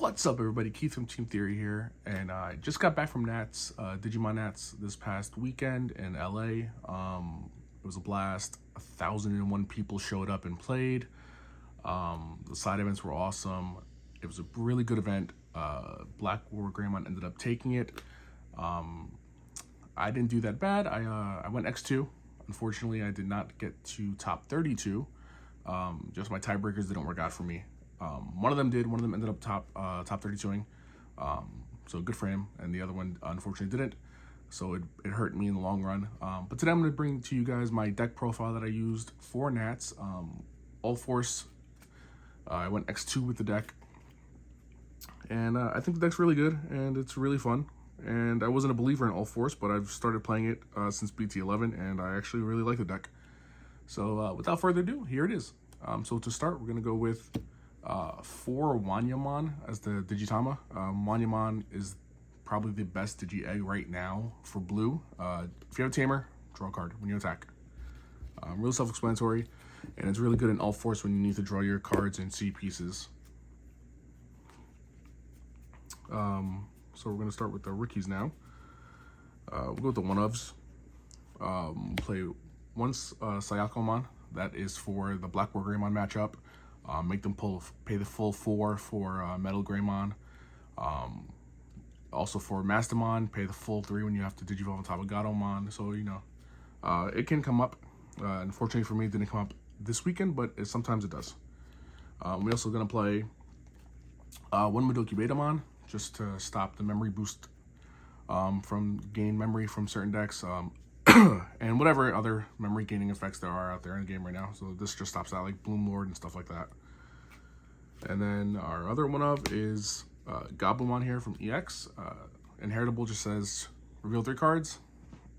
What's up, everybody? Keith from Team Theory here, and I just got back from Digimon Nats this past weekend in LA. It was a blast. 1,001 people showed up and played. The side events were awesome. It was a really good event. Black WarGreyX ended up taking it. I didn't do that bad. I went X2. Unfortunately, I did not get to top 32. Just my tiebreakers didn't work out for me. One of them did. One of them ended up top 32ing. So good for him. And the other one, unfortunately, didn't. So it hurt me in the long run. But today I'm going to bring to you guys my deck profile that I used for Nats. UlforceVeedramon. I went X2 with the deck. And I think the deck's really good. And it's really fun. And I wasn't a believer in UlforceVeedramon, but I've started playing it since BT11. And I actually really like the deck. So without further ado, here it is. So to start, we're going to go with 4 Wanyamon as the Digitama. Wanyamon is probably the best Digi-Egg right now for blue. If you have a Tamer, draw a card when you attack. Real self-explanatory, and it's really good in UlforceVeedramon when you need to draw your cards and see pieces. So we're going to start with the rookies now. We'll go with the one-ofs. Play once Sayakomon. That is for the Black WarGreyX matchup. Make them pay the full 4 for Metal Greymon. Also for Mastamon, pay the full 3 when you have to Digivolve on top of Gatomon. So, you know, it can come up. Unfortunately for me, it didn't come up this weekend, but sometimes it does. We're also going to play 1 Madoki Betamon, just to stop the memory boost from gain memory from certain decks. And whatever other memory gaining effects there are out there in the game right now. So this just stops that, like Bloom Lord and stuff like that. And then our other one of is Gabumon here from EX. Inheritable just says reveal 3 cards,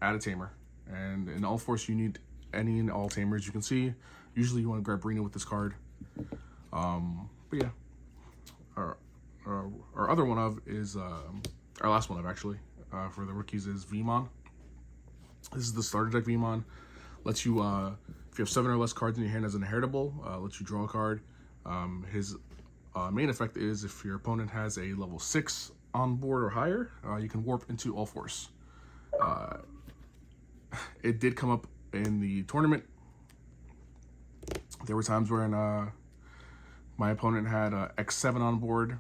add a Tamer. And in UlforceVeedramon, you need any and all Tamers you can see. Usually you want to grab Rena with this card. But yeah, our other one of is, our last one of actually, for the rookies is Veemon. This is the starter deck Veemon. Lets you, if you have 7 or less cards in your hand as an inheritable, lets you draw a card. His main effect is if your opponent has a level 6 on board or higher, you can warp into UlforceVeedramon. It did come up in the tournament. There were times where my opponent had X7 on board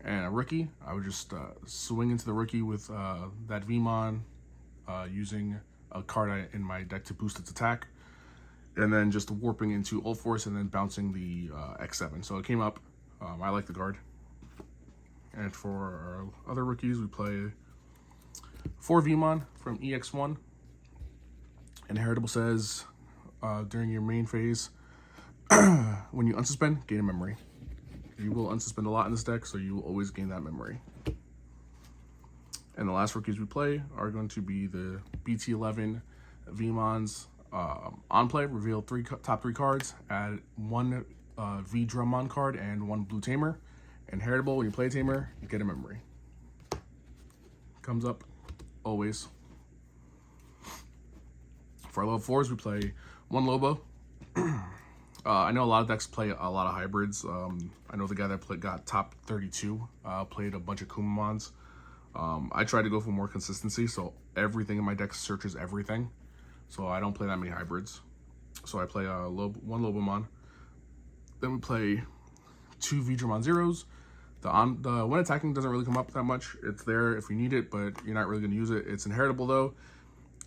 and a rookie. I would just swing into the rookie with that Veemon, using a card in my deck to boost its attack, and then just warping into UlforceVeedramon and then bouncing the X7. So it came up. I like the card. And for our other rookies, we play 4 Veemon from EX1. Inheritable says, during your main phase, when you unsuspend, gain a memory. You will unsuspend a lot in this deck, so you will always gain that memory. And the last rookies we play are going to be the BT11 Veemons. On play, reveal top 3 cards, add 1 Veedramon card and 1 blue Tamer. Inheritable, when you play a Tamer, you get a memory. Comes up, always. For our level 4s, we play 1 Lobo. I know a lot of decks play a lot of hybrids. I know the guy that got top 32 played a bunch of Kumamons. I try to go for more consistency, so everything in my deck searches everything. So I don't play that many hybrids. So I play 1 Lobomon. Then we play 2 Veedramon Zeros. The when attacking doesn't really come up that much. It's there if you need it, but you're not really going to use it. It's inheritable though.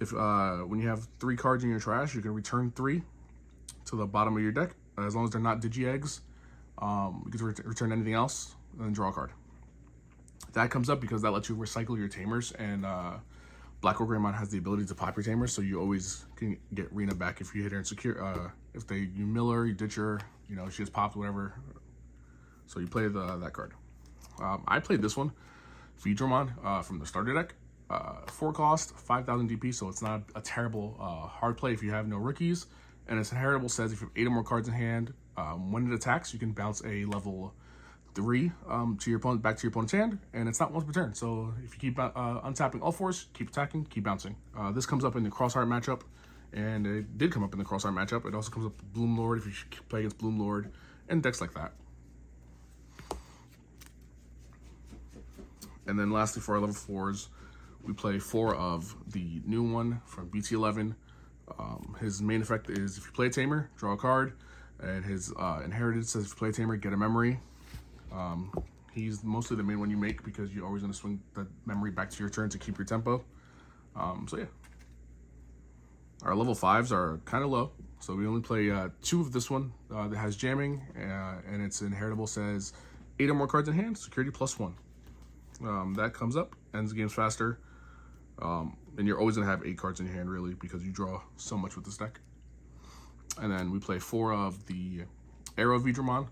If when you have 3 cards in your trash, you can return 3 to the bottom of your deck. As long as they're not Digi-Eggs, you can return anything else and then draw a card. That comes up because that lets you recycle your Tamers, and Black WarGreyX has the ability to pop your Tamers, so you always can get Rena back if you hit her and secure. If you mill her, you ditch her, you know, she gets popped, whatever. So you play that card. I played this one, Veedramon, from the starter deck. 4 cost, 5,000 DP, so it's not a terrible hard play if you have no rookies. And its inheritable says if you have 8 or more cards in hand, when it attacks, you can bounce a level 3 to your opponent, back to your opponent's hand, and it's not once per turn. So if you keep untapping UlforceVeedramon, keep attacking, keep bouncing. This comes up in the Xros Heart matchup, and it did come up in the Xros Heart matchup. It also comes up with Bloom Lord if you play against Bloom Lord, and decks like that. And then lastly, for our level 4s, we play 4 of the new one from BT11. His main effect is if you play a tamer, draw a card, and his inherited says if you play a tamer, get a memory. He's mostly the main one you make because you're always going to swing the memory back to your turn to keep your tempo. So yeah. Our level 5s are kind of low, so we only play 2 of this one that has jamming, and its inheritable says 8 or more cards in hand, security +1. That comes up, ends the games faster, and you're always going to have 8 cards in your hand, really, because you draw so much with this deck. And then we play 4 of the Xros Heart.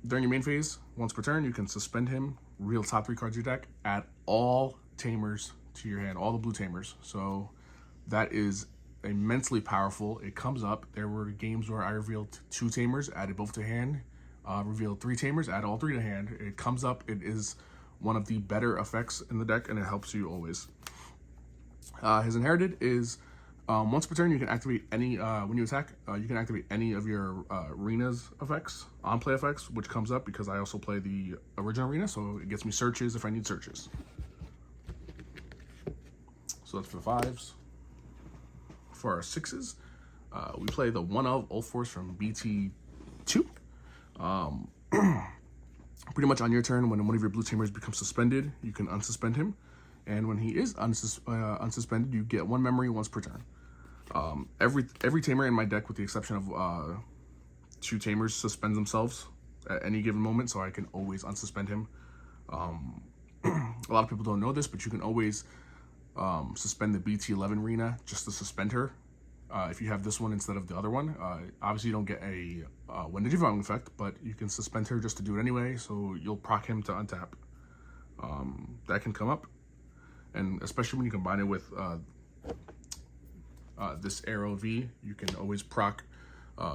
During your main phase, once per turn, you can suspend him, reveal top 3 cards of your deck, add all tamers to your hand, all the blue tamers. So that is immensely powerful. It comes up. There were games where I revealed 2 tamers, added both to hand, revealed 3 tamers, add all 3 to hand. It comes up. It is one of the better effects in the deck, and it helps you always. His inherited is once per turn, you can activate any, when you attack, you can activate any of your arena's effects, on-play effects, which comes up because I also play the original arena, so it gets me searches if I need searches. So that's for the 5s. For our 6s, we play the one of Ulforce from BT2. Pretty much on your turn, when one of your blue tamers becomes suspended, you can unsuspend him. And when he is unsuspended, you get 1 memory once per turn. Every tamer in my deck, with the exception of 2 tamers, suspends themselves at any given moment, so I can always unsuspend him. A lot of people don't know this, but you can always suspend the BT11 arena just to suspend her. If you have this one instead of the other one, obviously you don't get a when Digimon effect, but you can suspend her just to do it anyway, so you'll proc him to untap. That can come up, and especially when you combine it with this Arrow V, you can always proc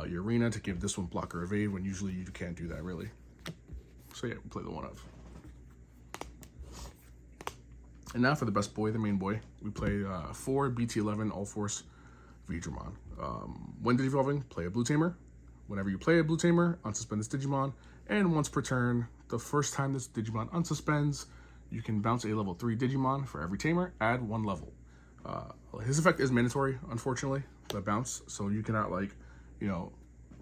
your arena to give this one blocker evade when usually you can't do that really. So yeah, we play the one of. And now for the best boy, the main boy, we play 4 BT11 UlforceVeedramon. When Digivolving, play a blue tamer. Whenever you play a blue tamer, unsuspend this Digimon. And once per turn, the first time this Digimon unsuspends, you can bounce a level 3 Digimon for every tamer, add 1 level. His effect is mandatory, unfortunately, the bounce. So you cannot, like, you know,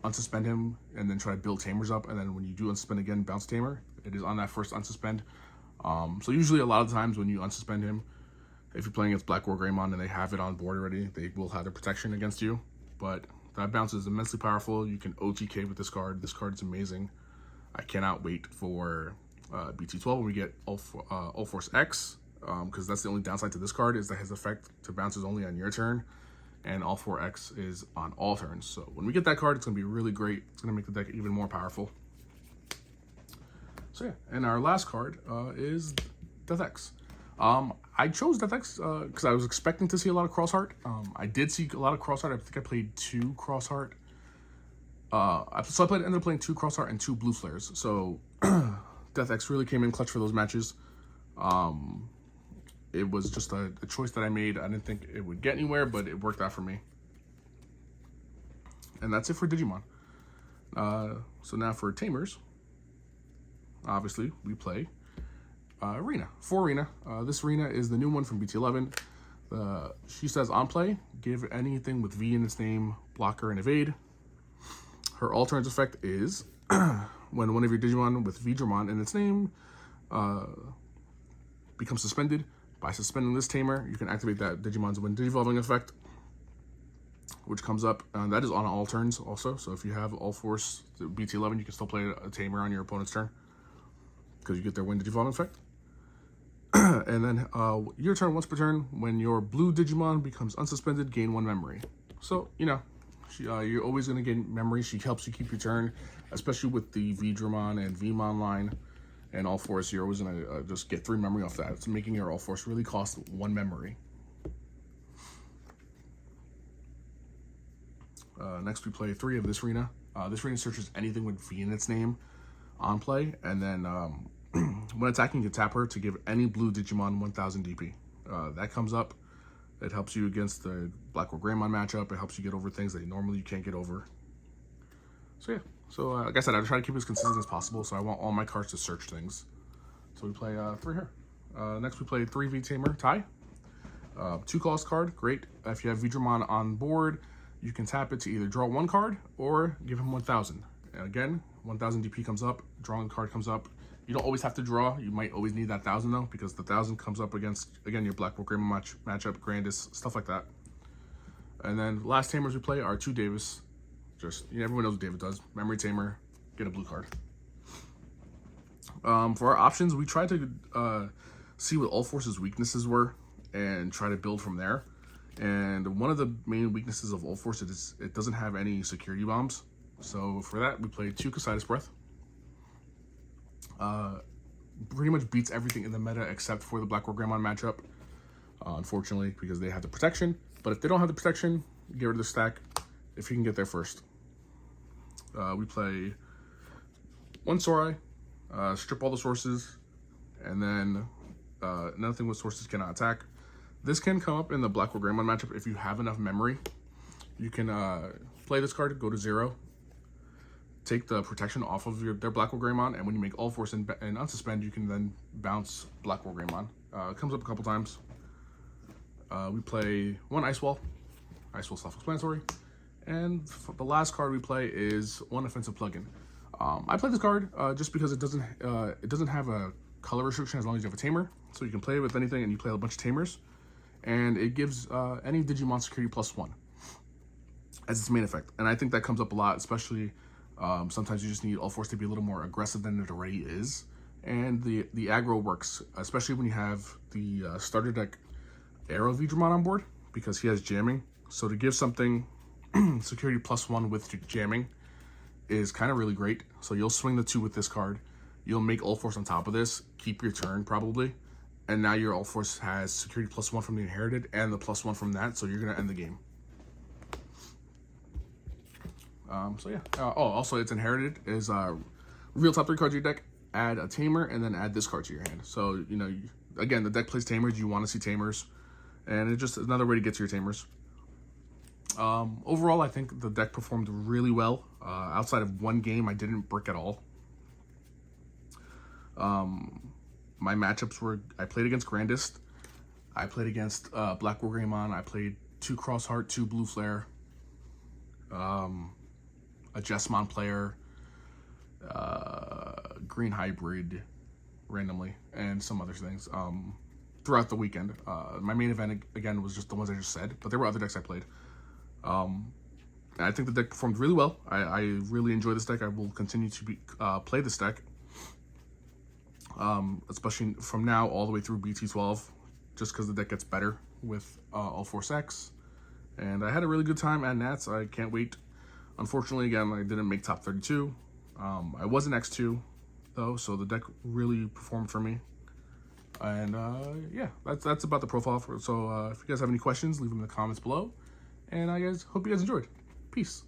unsuspend him and then try to build tamers up. And then when you do unsuspend again, bounce tamer. It is on that first unsuspend. So usually a lot of times when you unsuspend him, if you're playing against Black WarGreyX and they have it on board already, they will have their protection against you. But that bounce is immensely powerful. You can OTK with this card. This card is amazing. I cannot wait for BT12 when we get UlforceX, because that's the only downside to this card, is that his effect to bounce is only on your turn, and Ulforce is on all turns. So when we get that card, it's going to be really great. It's going to make the deck even more powerful. So yeah, and our last card is DeathX. I chose DeathX because I was expecting to see a lot of Xros Heart. I did see a lot of Xros Heart. I think I played 2 Xros Heart. So I ended up playing 2 Xros Heart and 2 Blue Flares. So DeathX really came in clutch for those matches. It was just a choice that I made. I didn't think it would get anywhere, but it worked out for me. And that's it for Digimon. So now for Tamers, obviously we play Arena. For Arena, this Arena is the new one from BT11. She says on play, give anything with V in its name, blocker, and evade. Her all turns effect is when one of your Digimon with Veedramon in its name becomes suspended. By suspending this tamer, you can activate that Digimon's when Digivolving effect, which comes up. That is on all turns also. So if you have Ulforce BT11, you can still play a tamer on your opponent's turn because you get their Wind Digivolving effect. And then your turn, once per turn, when your blue Digimon becomes unsuspended, gain 1 memory. So, you know, you're always going to gain memory. She helps you keep your turn, especially with the Veedramon and Vmon line and Ulforce. You're always going to just get 3 memory off that. It's making your Ulforce really cost 1 memory. Next, we play 3 of this Arena. This Arena searches anything with V in its name on play, and then when attacking, you can tap her to give any blue Digimon 1000 DP. That comes up. It helps you against the Black WarGreyX matchup. It helps you get over things that normally you can't get over. So yeah. So like I said, I try to keep it as consistent as possible. So I want all my cards to search things. So we play 3 here. Next we play 3V Tamer tie. 2 cost card, great. If you have Veedramon on board, you can tap it to either draw 1 card or give him 1,000. Again, 1,000 DP comes up, drawing a card comes up. You don't always have to draw. You might always need that 1,000 though, because the 1,000 comes up against, again, your Black WarGreyX matchup, Grandis, stuff like that. And then last Tamers we play are 2 Davis. Just, everyone knows what David does. Memory Tamer, get a blue card. For our options, we tried to see what Ulforce's weaknesses were and try to build from there. And one of the main weaknesses of Ulforce is it doesn't have any security bombs. So for that, we played 2 Casitas Breath. Pretty much beats everything in the meta except for the Black WarGreyX matchup, unfortunately, because they have the protection. But if they don't have the protection, get rid of the stack if you can get there first. We play 1 Sorai, strip all the sources, and then another thing with sources cannot attack. This can come up in the Black WarGreyX matchup if you have enough memory. You can play this card, go to 0, take the protection off of their Black WarGreyX, and when you make Ulforce and unsuspend, you can then bounce Black WarGreyX. It comes up a couple times. We play 1 Ice Wall. Ice Wall self-explanatory. And the last card we play is 1 Offensive Plugin. I play this card just because it doesn't have a color restriction as long as you have a Tamer. So you can play it with anything, and you play a bunch of Tamers. And it gives any Digimon security +1 as its main effect. And I think that comes up a lot, especially sometimes you just need Ulforce to be a little more aggressive than it already is. And the aggro works, especially when you have the starter deck Arrow Veedramon on board, because he has jamming. So to give something security +1 with jamming is kind of really great. So you'll swing the 2 with this card. You'll make Ulforce on top of this, keep your turn probably. And now your Ulforce has security +1 from the inherited and the +1 from that, so you're going to end the game. So yeah. Also, it's inherited is reveal top 3 cards of your deck, add a Tamer, and then add this card to your hand. So, again, the deck plays Tamers. You want to see Tamers. And it's just another way to get to your Tamers. Overall, I think the deck performed really well. Outside of 1 game, I didn't brick at all. My matchups were, I played against Grandis. I played against Black WarGreyX. I played 2 Xros Heart, 2 Blue Flare. A Jesmon player. Green Hybrid, randomly, and some other things. Throughout the weekend. My main event, again, was just the ones I just said, but there were other decks I played. I think the deck performed really well. I really enjoy this deck. I will continue to play this deck, especially from now all the way through BT12, just because the deck gets better with UlforceX. And I had a really good time at Nats. I can't wait. Unfortunately, again, I didn't make top 32. I was an X2, though, so the deck really performed for me. And yeah, that's about the profile. So if you guys have any questions, leave them in the comments below. And I hope you guys enjoyed. Peace.